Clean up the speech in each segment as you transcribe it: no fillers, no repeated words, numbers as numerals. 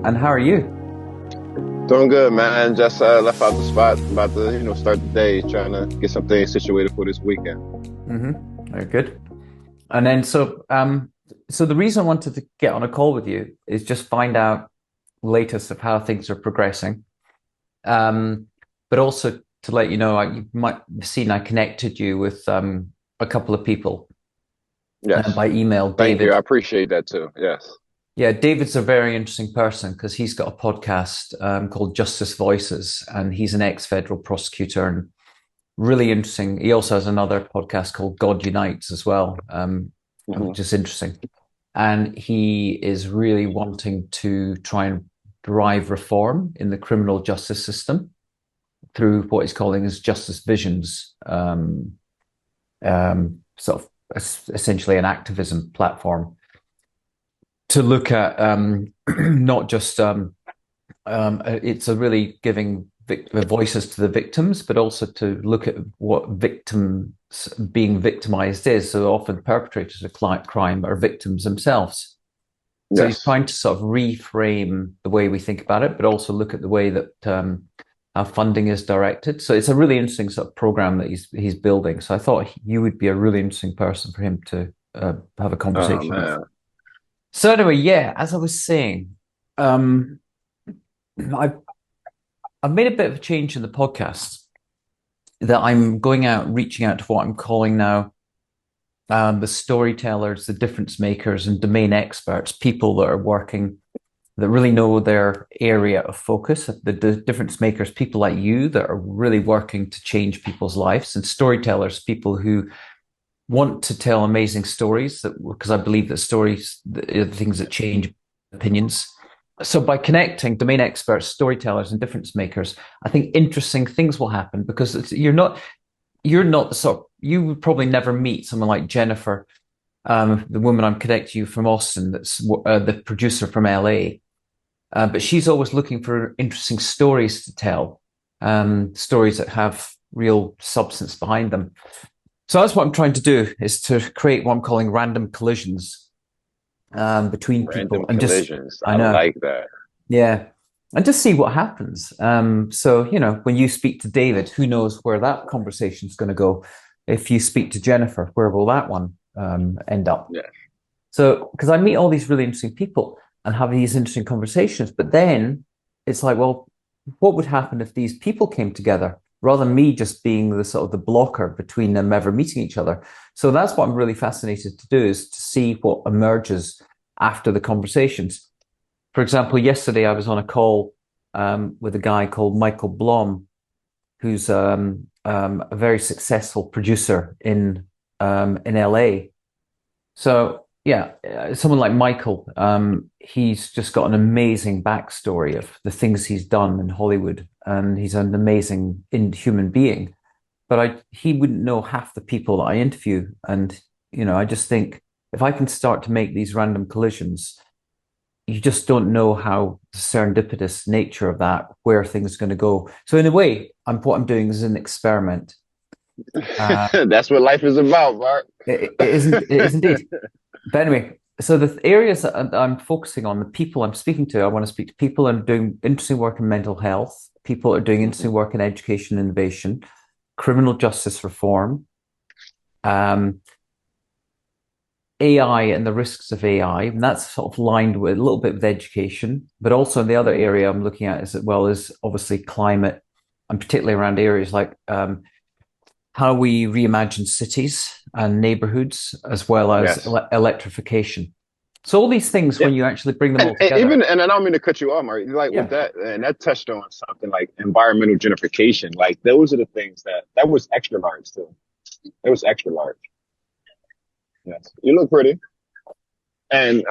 And how are you? Doing good, man. Just left out the spot, about to, start the day, trying to get some things situated for this weekend. Very good. And then so the reason I wanted to get on a call with you is just find out latest of how things are progressing. Um, but also to let you know, you might have seen I connected you with a couple of people Yes. by email. Thank you. I David. appreciate that too. Yes. Yeah, David's a very interesting person because he's got a podcast called Justice Voices, and he's an ex-federal prosecutor and really interesting. He also has another podcast called God Unites as well, Hmm. which is interesting. And he is really wanting to try and drive reform in the criminal justice system through what he's calling his justice visions, sort of essentially an activism platform to look at not just it's a really giving voices to the victims, but also to look at what victims being victimized is. So often perpetrators of crime are victims themselves. So he's Yes. trying to sort of reframe the way we think about it, but also look at the way that our funding is directed. So it's a really interesting sort of program that he's building. So I thought you would be a really interesting person for him to have a Oh conversation with. man. So anyway, yeah, as I was saying, um, I I've made a bit of a change in the podcast that I'm going out, reaching out to what I'm calling now the storytellers, the difference makers, and domain experts, people that are working that really know their area of focus, the difference makers, people like you that are really working to change people's lives, and storytellers, people who want to tell amazing stories that because I believe that stories are the things that change opinions. So by connecting domain experts, storytellers, and difference makers, I think interesting things will happen because you're not the sort. You would probably never meet someone like Jennifer, the woman I'm connecting you from Austin, that's the producer from LA. But she's always looking for interesting stories to tell, stories that have real substance behind them. So that's what I'm trying to do is to create what I'm calling random collisions between people Random and just, collisions. I I know, like that. yeah, and just see what happens. So, when you speak to David, who knows where that conversation is going to go? If you speak to Jennifer, where will that one end up? Yeah. So, because I meet all these really interesting people and have these interesting conversations, but then it's like, well, what would happen if these people came together rather than me just being the sort of the blocker between them ever meeting each other? So that's what I'm really fascinated to do is to see what emerges after the conversations. For example, yesterday I was on a call with a guy called Michael Blom, who's a very successful producer in LA. So yeah, someone like Michael, he's just got an amazing backstory of the things he's done in Hollywood, and he's an amazing human being. But he wouldn't know half the people that I interview, and I just think if I can start to make these random collisions, you just don't know how the serendipitous nature of that, where things are going to go. So in a way, what I'm doing is an experiment. Uh, That's what life is about, Mark. it is indeed. But anyway, so the areas that I'm focusing on, the people I'm speaking to, I want to speak to people who are doing interesting work in mental health, people who are doing interesting work in education and innovation, criminal justice reform, um, AI and the risks of AI. And that's sort of lined with a little bit with education, but also the other area I'm looking at is obviously climate, and particularly around areas like how we reimagine cities and neighborhoods, as well as Yes. electrification. So all these things, Yeah. when you actually bring them And, all and together, even and I don't mean to cut you off, Mark. Like with yeah, that, and that touched on something like environmental gentrification. Like those are the things that was extra large too. It was extra large. Yes. You look pretty. And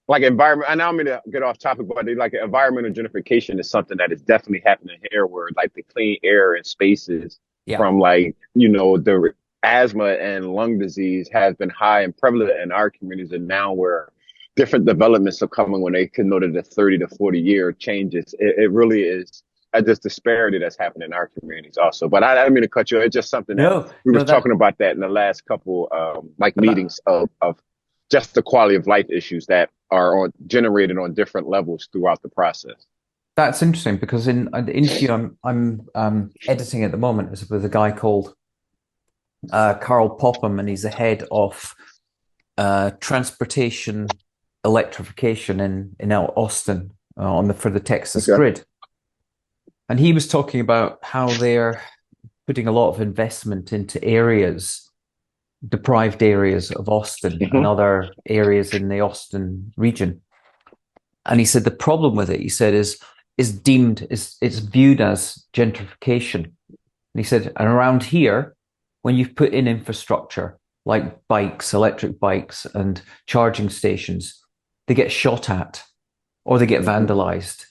like environment, I don't mean to get off topic, but like environmental gentrification is something that is definitely happening here where like the clean air and spaces yeah, from like, the asthma and lung disease has been high and prevalent in our communities. And now where different developments are coming when they connoted the 30 to 40-year changes, it really is this disparity that's happening in our communities also. But I didn't mean to cut you. It's just something that no, we no, was talking about that in the last couple like that meetings of just the quality of life issues that are generated on different levels throughout the process. That's interesting because in the interview I'm editing at the moment is with a guy called Carl Popham, and he's the head of transportation electrification in Austin on the for the Texas Okay. grid. And he was talking about how they're putting a lot of investment into areas, deprived areas of Austin and Hmm. other areas in the Austin region. And he said the problem with it, he said, is deemed is it's viewed as gentrification. And he said, and around here, when you've put in infrastructure like bikes, electric bikes, and charging stations, they get shot at or they get Hmm. vandalized.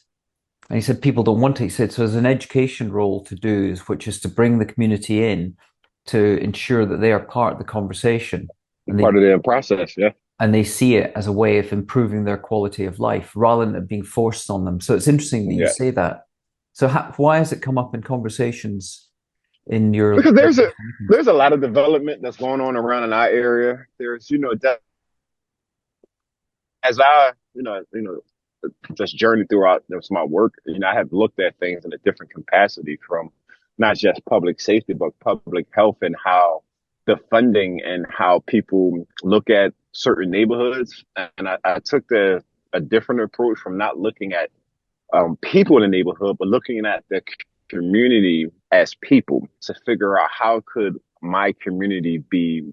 And he said people don't want it. He said so. There's an education role to do, which is to bring the community in to ensure that they are part of the conversation, and Part of the process, yeah. they see it as a way of improving their quality of life rather than it being forced on them. So it's interesting that you Yeah. say that. So why has it come up in conversations in your Because residential meetings? there's a lot of development that's going on around in our area. There's, that as I, just journey throughout my work, I have looked at things in a different capacity from not just public safety, but public health and how the funding and how people look at certain neighborhoods. And I took a different approach from not looking at people in the neighborhood, but looking at the community as people to figure out how could my community be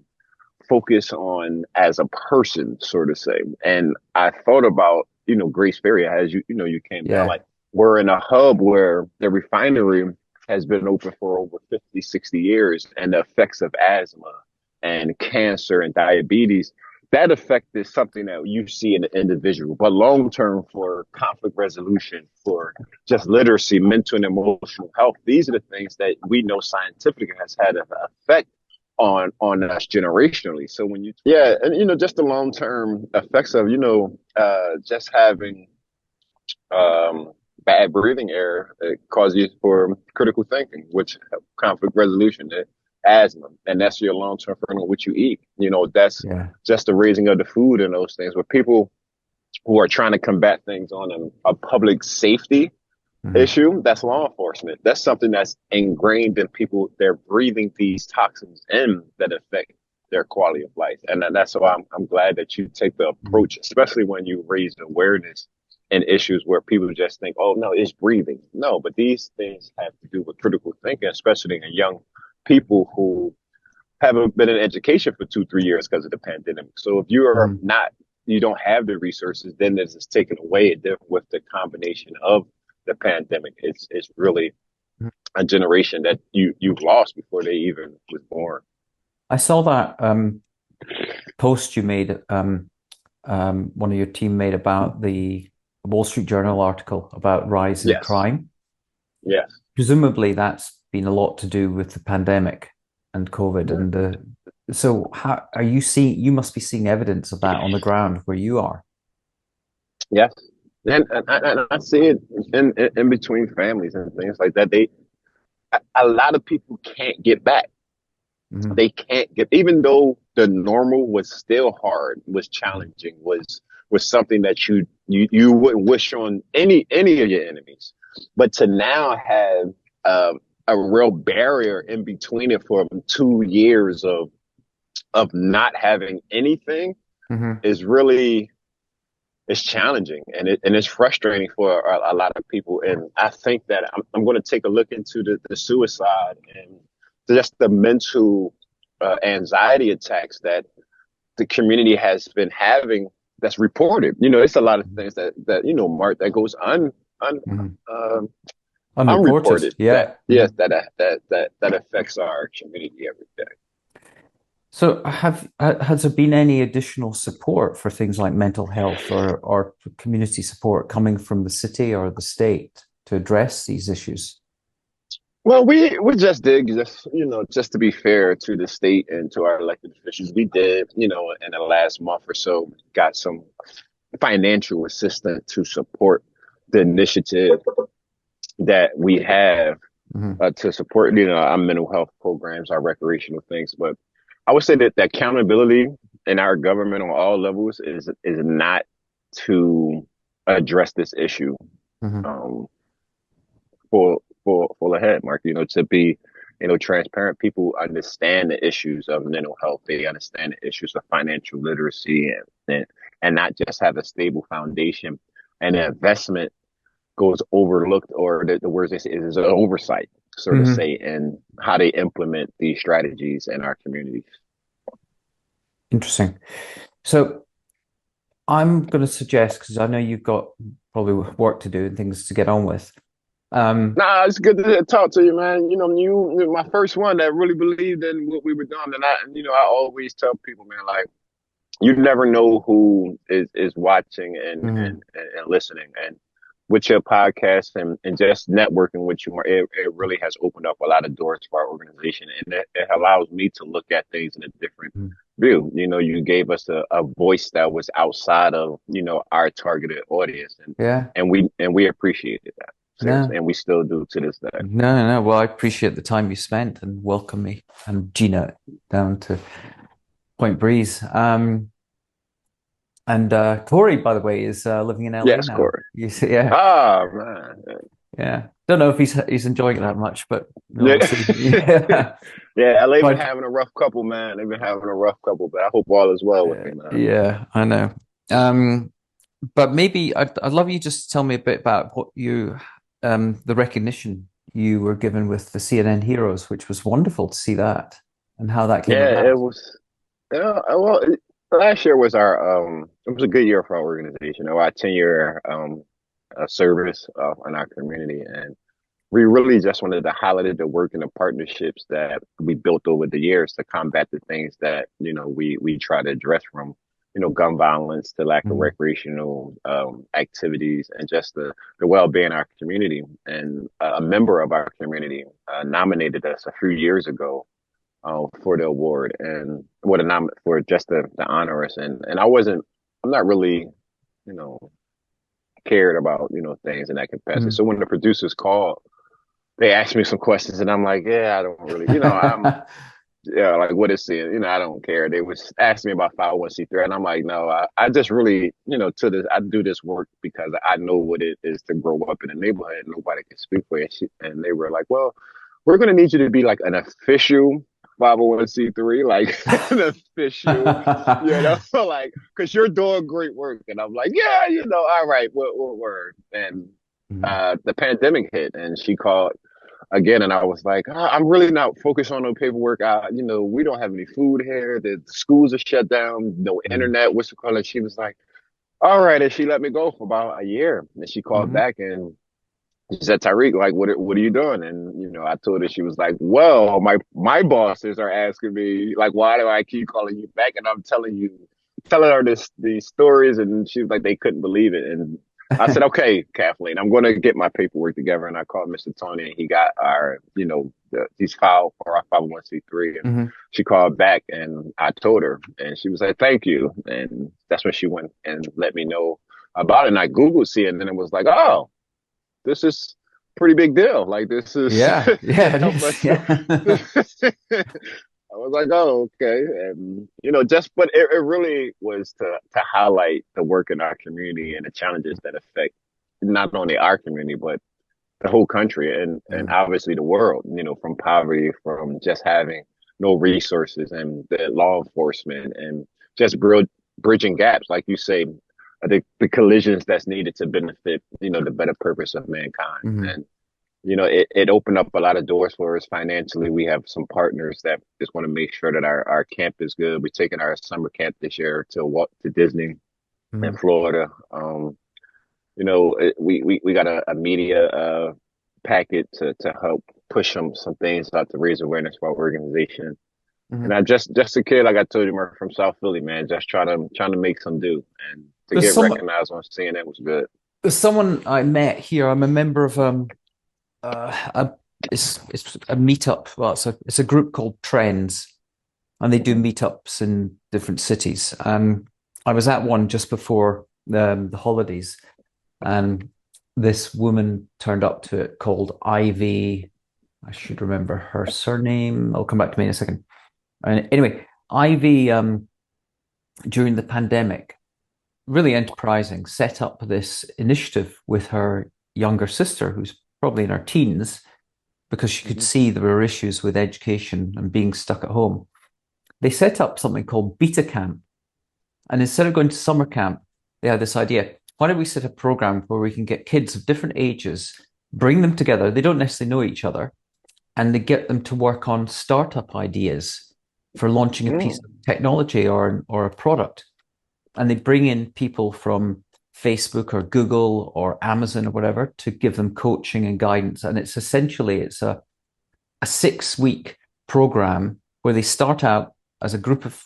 focused on as a person, sort of say. And I thought about, Grace Ferry as you came down, Yeah, like we're in a hub where the refinery has been open for over 50, 60 years, and the effects of asthma and cancer and diabetes, that effect is something that you see in the individual. But long term, for conflict resolution, for just literacy, mental and emotional health, these are the things that we know scientifically has had an effect on us generationally. So when you yeah, and just the long term effects of just having um bad breathing air, it causes you for critical thinking, which conflict resolution, asthma, and that's your long term effect on what you eat. That's yeah. just the raising of the food and those things. Where people who are trying to combat things on a public safety Mhm. issue, that's law enforcement. That's something that's ingrained in people. They're breathing these toxins in that affect their quality of life. And that's why I'm glad that you take the Mhm. approach, especially when you raise awareness in issues where people just think, oh, no, it's breathing. No, but these things have to do with critical thinking, especially in young people who haven't been in education for 2, 3 years because of the pandemic. So if Mhm. you don't have the resources, then this is taken away. And then with the combination of the pandemic, it's really a generation that you've lost before they even was born. I saw that post you made, one of your team made about the Wall Street Journal article about rise in Yes, crime. yes. Presumably, that's been a lot to do with the pandemic and COVID. And so, how are you seeing? You must be seeing evidence of that on the ground where you are. Yes. And I see it in between families and things like that. A lot of people can't get back. Mhm. They can't get, even though the normal was still hard, was Mhm. challenging, was something that you wouldn't wish on any of your enemies. But to now have a real barrier in between it for 2 years of not having anything Mhm. is really, it's challenging, and it's frustrating for a lot of people. And I think that I'm going to take a look into the suicide and just the mental anxiety attacks that the community has been having, that's reported. It's a lot of Mhm. things that Mark, that goes un Mhm. um, Unreported. unreported, that Yeah. yes, Mhm. that affects our community every day. So, has there been any additional support for things like mental health or community support coming from the city or the state to address these issues? Well, we just did, just to be fair to the state and to our elected officials, we did, in the last month or so, got some financial assistance to support the initiative that we have Mhm. to support, our mental health programs, our recreational things. But I would say that the accountability in our government on all levels is not. to address this issue Hmm. um, full ahead, Mark. To be transparent. People understand the issues of mental health. They understand the issues of financial literacy and not just have a stable foundation. And the investment goes overlooked, or the words they say is an oversight, so to Hmm. say, in how they implement these strategies in our communities. Interesting. So I'm going to suggest, because I know you've got probably work to do and things to get on with. Um, Nah, it's good to talk to you, man. You my first one that really believed in what we were doing, and I always tell people, man, like you never know who is watching mhm. and listening, and with your podcast and just networking with you, it really has opened up a lot of doors for our organization, and it allows me to look at things in a different view. You gave us a voice that was outside of our targeted audience, and Yeah. we appreciated that, seriously, No, and we still do to this day. no. Well, I appreciate the time you spent and welcome me and Gina down to Point Breeze. And Corey, by the way, is living in LA Yes, now. Corey. You see, yeah, Ah, man. yeah. Don't know if he's enjoying it that much, but Yeah. we'll see. Yeah, Yeah, LA been but having a rough couple, man. They've been having a rough couple, but I hope all is well with them, man. yeah, I know. Um, but maybe I'd love you just to tell me a bit about what the recognition you were given with the CNN Heroes, which was wonderful to see that and how that came Yeah, it about. was. Well, last year was it was a good year for our organization. Our 10-year service in our community, and we really just wanted to highlight the work and the partnerships that we built over the years to combat the things that we try to address, from gun violence to lack of Mhm. recreational activities, and just the well-being of our community. And a member of our community nominated us a few years ago for the award, and what a for just the honor us. And I'm not really you know cared about things in that capacity. Mhm. So when the producers called, they asked me some questions, and I'm like, yeah, I don't really, yeah, like what is it? I don't care. They was asking me about 501(c)(3), and I'm like, no, I just really, to this, I do this work because I know what it is to grow up in a neighborhood. Nobody can speak for it. And they were like, well, we're going to need you to be like an official 501(c)(3), like an official, like, because you're doing great work. And I'm like, yeah, all right, what word? And Mhm. the pandemic hit, and she called again, and I was like, I'm really not focused on the paperwork. We don't have any food here. The schools are shut down. No Mhm. internet. What's the call? And she was like, all right, and she let me go for about a year. And she called Mhm. back, and she said, Tyrique, like, what are you doing? And I told her. She was like, well, my bosses are asking me, like, why do I keep calling you back? And I'm telling her these stories, and she was like, they couldn't believe it. And I said, okay, Kathleen, I'm going to get my paperwork together. And I called Mr. Tony, and he got our, he's filed for our 501(c)(3). And Mhm. she called back, and I told her, and she was like, thank you. And that's when she went and let me know about it. And I Googled CNN, and then it was like, oh, this is pretty big deal. Like, this is Yeah, to yeah, it help is. us. Yeah. I was like, oh, okay. And, but it really was to highlight the work in our community and the challenges that affect not only our community, but the whole country, and Mhm. obviously the world, from poverty, from just having no resources, and the law enforcement, and just bridging gaps, like you say, the collisions that's needed to benefit, the better purpose of mankind. Mhm. And, it opened up a lot of doors for us financially. We have some partners that just want to make sure that our camp is good. We're taking our summer camp this year to Disney in Mhm. Florida. We got a media packet to help push some things out to raise awareness for our organization. And Mhm. I just a kid, like I told you, Mark, from South Philly, man, just trying to make some do, and to There's get some recognized on CNN was good. there's someone I met here. I'm a member of a it's a meetup. Well, it's a group called Trends, and they do Hmm. meetups in different cities. I was at one just before the holidays, and this woman turned up to it called Ivy. I should remember her surname. I'll come back to me in a second. And anyway, Ivy, during the pandemic, really enterprising, set up this initiative with her younger sister, who's probably in her teens, because she could Hmm. see there were issues with education and being stuck at home. They set up something called Beta Camp. And instead of going to summer camp, they had this idea, why don't we set a program where we can get kids of different ages, bring them together? They don't necessarily know each other, and they get them to work on startup ideas for launching a piece Mm. of technology or a product. And they bring in people from Facebook or Google or Amazon or whatever to give them coaching and guidance. And it's essentially a 6 week program where they start out as a group of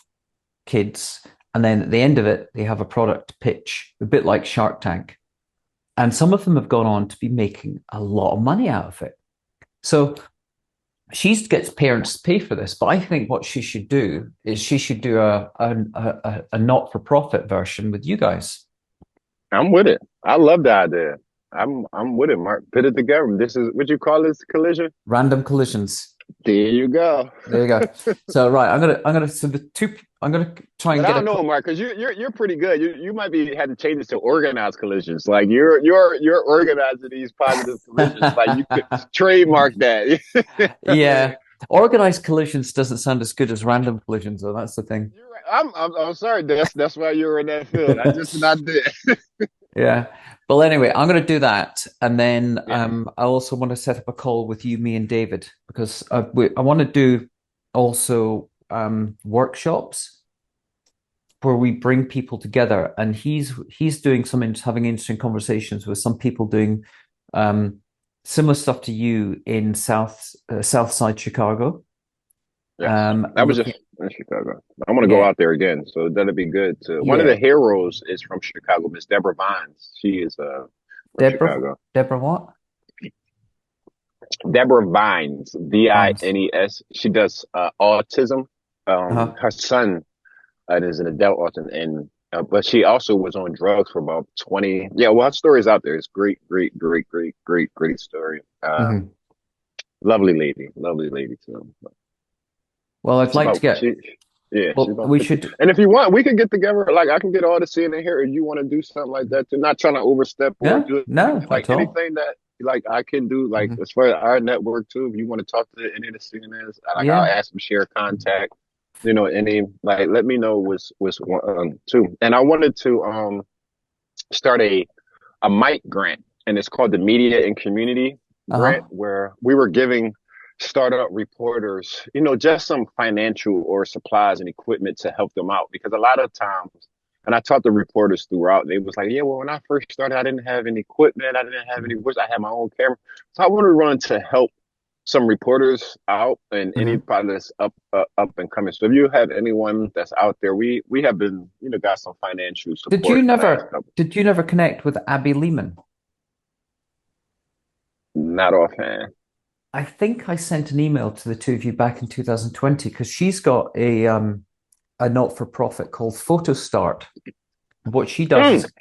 kids, and then at the end of it, they have a product pitch, a bit like Shark Tank. And some of them have gone on to be making a lot of money out of it. So she gets parents to pay for this, but I think what she should do is she should do a not for profit version with you guys. I'm with it. I love the idea. I'm with it, Mark. Put it together. This is what you call this collision. Random collisions. There you go. There you go. So right, so the two I'm gonna try and But I get don't a know, Mark, because you're pretty good. You might be had to change this to organized collisions. Like you're organizing these positive collisions. Like you could trademark that. yeah. Organized collisions doesn't sound as good as random collisions, though. That's the thing. You're right. I'm sorry. That's why you're in that field. I just not did. Yeah. Well, anyway, I'm going to do that, and then Yeah. I also want to set up a call with you, me, and David because I want to do also workshops where we bring people together, and he's doing having interesting conversations with some people doing um, similar stuff to you in South Side Chicago. Yes. I was Looking, just in Chicago. I want to go yeah, out there again, so that'd be good too. One of yeah. the heroes is from Chicago, Miss Deborah Vines. She is from Deborah, Chicago. Deborah, what? Deborah Vines, Vines. Vines. She does autism. Uh-huh. Her son is an adult autism, and but she also was on drugs for about 20. Yeah, well, her story is out there. It's great, great, great, great, great, great story. Hmm. Lovely lady too. Well, I'd It's like to about get. she. Yeah, she's Well, about we 50. should. And if you want, we could get together. Like I can get all the CNN here, if you want to do something like that too. Not trying to overstep or Yeah, do no, anything. not Like at all. anything that like I can do. Like Hmm. as far as our network too. If you want to talk to any of the CNNs, like I'll Yeah. ask them share contact. Any like let me know was too. And I wanted to start a mic grant, and it's called the Media and Community Grant, Uh-huh. where we were giving startup reporters, just some financial or supplies and equipment to help them out. Because a lot of times, and I talked to reporters throughout, they was like, yeah, well, when I first started, I didn't have any equipment, I didn't have any voice, I had my own camera. So I want to run to help some reporters out and Hmm. anybody that's up and coming. So if you have anyone that's out there, we have been, got some financial Did you support the last never couple. did you never connect with Abby Lehman? Not offhand. I think I sent an email to the two of you back in 2020 because she's got a not-for-profit called PhotoStart. What she does Mm, is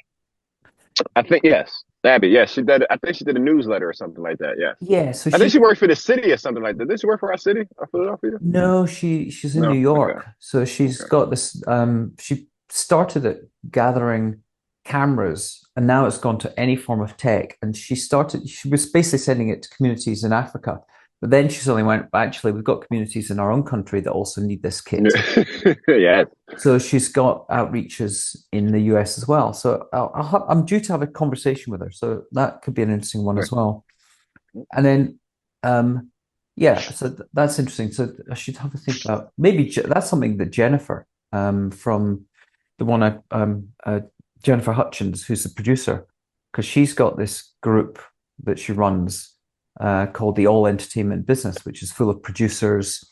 I think yes, Abby. Yes, she did. I think she did a newsletter or something like that. Yes, yeah, so I think she she worked for the city or something like that. Did she work for our city of Philadelphia? no, she's in New No. Okay. York. So she's Okay. got this she started it gathering cameras and now it's gone to any form of tech. And she was basically sending it to communities in Africa. But then she suddenly went, actually, we've got communities in our own country that also need this kit. Yes. So she's got outreaches in the US as well. So I'm due to have a conversation with her. So that could be an interesting one as well. And then, yeah, so that's interesting. So I should have a think about maybe that's something that Jennifer, from the one Jennifer Hutchins, who's the producer, because she's got this group that she runs called the All Entertainment Business, which is full of producers,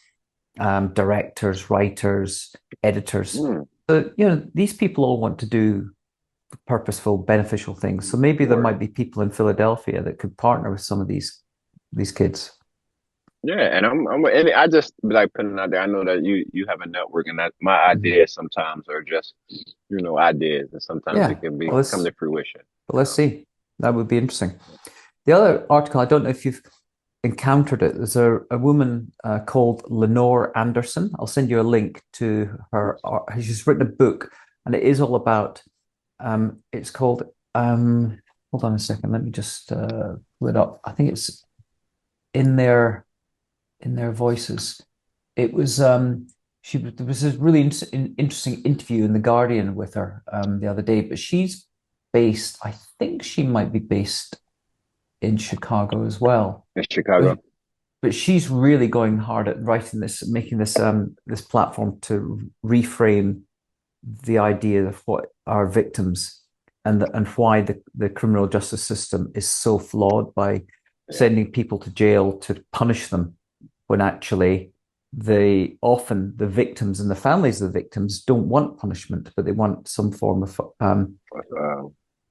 directors, writers, editors. Mm, So, these people all want to do purposeful, beneficial things. So maybe there work. might be people in Philadelphia that could partner with some of these kids. Yeah, and and I just like putting it out there. I know that you have a network, and that my Mhm. ideas sometimes are just ideas, and sometimes Yeah. it can be Well, come to fruition. let's see. That would be interesting. The other article, I don't know if you've encountered it. There's a woman called Lenore Anderson. I'll send you a link to her. She's written a book, and it is all about It's called hold on a second, let me just pull it up. I think it's in their voices. It was there was a really interesting interview in The Guardian with her the other day, but she's based, I think she might be based in Chicago as well. in But Chicago. she's really going hard at writing this, making this platform to reframe the idea of what are victims and why the criminal justice system is so flawed by Yeah. sending people to jail to punish them when actually often the victims and the families of the victims don't want punishment, but they want some form of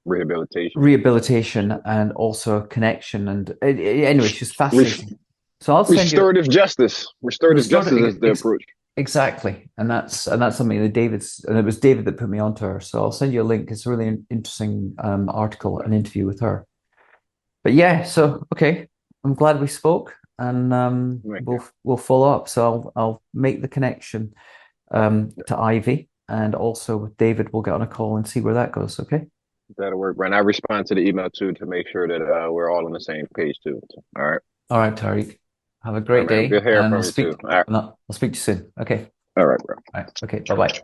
Rehabilitation. rehabilitation and also a connection. And anyway, it's just fascinating. So I'll send you Restorative justice. Restorative restored justice is the approach. exactly, and that's something that David's and it was David that put me onto her. So I'll send you a link. It's a really interesting article, an interview with her. But yeah, so okay, I'm glad we spoke, and Thank you. we'll follow up. So I'll make the connection to Ivy, and also with David, we'll get on a call and see where that goes. Okay. That'll work, Brian. I respond to the email too to make sure that we're all on the same page too. All right. All right, Tariq. Have a All right, great man. day, Good hearing and from you too. All right. I'll speak to you soon. Okay. All right, bro. All right. Okay. Bye bye.